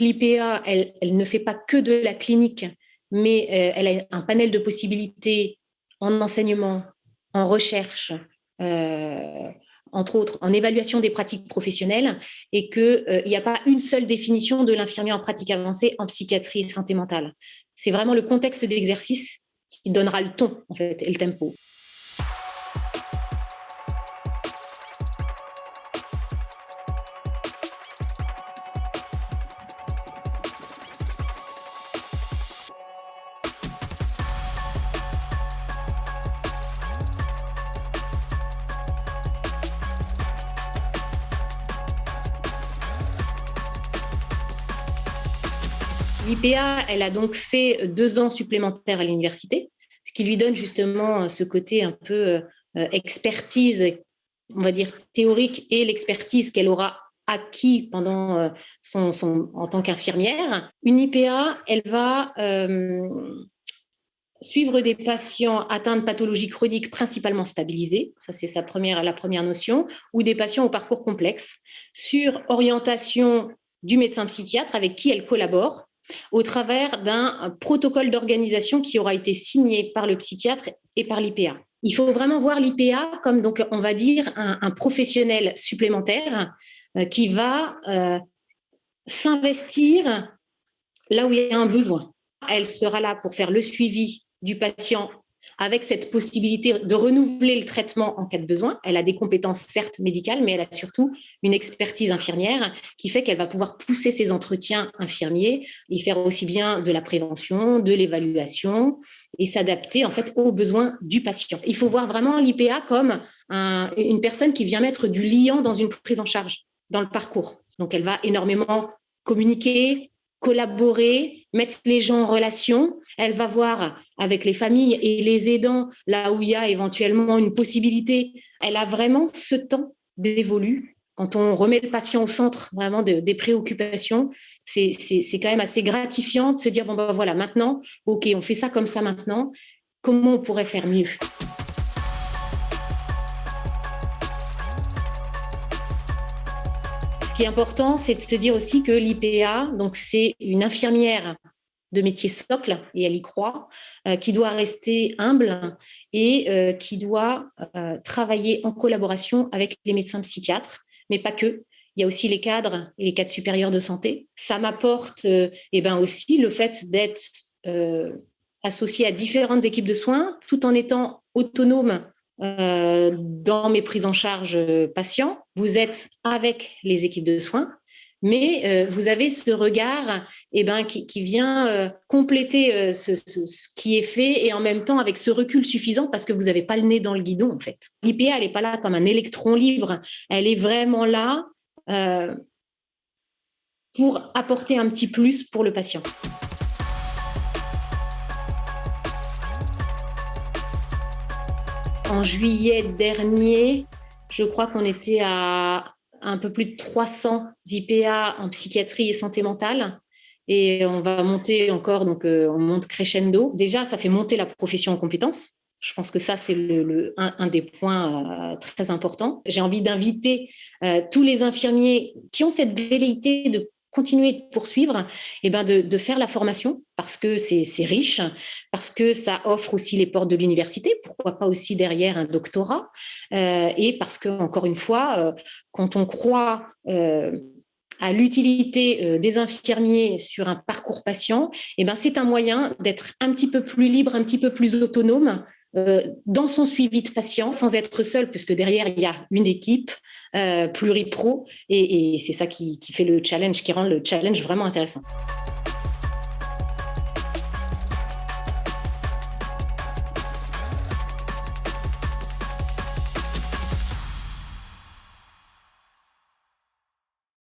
L'IPA, elle ne fait pas que de la clinique, mais elle a un panel de possibilités en enseignement, en recherche, euh, entre autres en évaluation des pratiques professionnelles, et qu'il n'y a pas une seule définition de l'infirmier en pratique avancée en psychiatrie et santé mentale. C'est vraiment le contexte d'exercice qui donnera le ton, en fait, et le tempo. L'IPA, elle a donc fait 2 ans supplémentaires à l'université, ce qui lui donne justement ce côté un peu expertise, on va dire théorique, et l'expertise qu'elle aura acquis pendant en tant qu'infirmière. Une IPA, elle va suivre des patients atteints de pathologies chroniques principalement stabilisées, ça c'est la première notion, ou des patients au parcours complexe, sur orientation du médecin psychiatre avec qui elle collabore, au travers d'un protocole d'organisation qui aura été signé par le psychiatre et par l'IPA. Il faut vraiment voir l'IPA comme, donc, on va dire, un professionnel supplémentaire qui va s'investir là où il y a un besoin. Elle sera là pour faire le suivi du patient avec cette possibilité de renouveler le traitement en cas de besoin. Elle a des compétences certes médicales, mais elle a surtout une expertise infirmière qui fait qu'elle va pouvoir pousser ses entretiens infirmiers et faire aussi bien de la prévention, de l'évaluation et s'adapter en fait aux besoins du patient. Il faut voir vraiment l'IPA comme une personne qui vient mettre du liant dans une prise en charge, dans le parcours. Donc elle va énormément communiquer, collaborer, mettre les gens en relation. Elle va voir avec les familles et les aidants là où il y a éventuellement une possibilité. Elle a vraiment ce temps d'évoluer. Quand on remet le patient au centre vraiment des préoccupations, c'est quand même assez gratifiant de se dire, bon ben voilà, maintenant, ok, on fait ça comme ça maintenant, comment on pourrait faire mieux ? Ce qui est important, c'est de se dire aussi que l'IPA, donc c'est une infirmière de métier socle, et elle y croit, qui doit rester humble et qui doit travailler en collaboration avec les médecins psychiatres, mais pas que. Il y a aussi les cadres et les cadres supérieurs de santé. Ça m'apporte aussi le fait d'être associé à différentes équipes de soins, tout en étant autonome dans mes prises en charge patients. Vous êtes avec les équipes de soins, mais vous avez ce regard qui vient compléter ce qui est fait et en même temps avec ce recul suffisant parce que vous n'avez pas le nez dans le guidon en fait. L'IPA, elle n'est pas là comme un électron libre, elle est vraiment là pour apporter un petit plus pour le patient. En juillet dernier, je crois qu'on était à un peu plus de 300 IPA en psychiatrie et santé mentale. Et on va monter encore, donc on monte crescendo. Déjà, ça fait monter la profession en compétences. Je pense que ça, c'est un des points très importants. J'ai envie d'inviter tous les infirmiers qui ont cette velléité de continuer de poursuivre, de faire la formation parce que c'est riche, parce que ça offre aussi les portes de l'université, pourquoi pas aussi derrière un doctorat, et parce que, encore une fois, quand on croit à l'utilité des infirmiers sur un parcours patient, c'est un moyen d'être un petit peu plus libre, un petit peu plus autonome dans son suivi de patient, sans être seul, puisque derrière, il y a une équipe pluripro, et c'est ça qui fait le challenge, qui rend le challenge vraiment intéressant.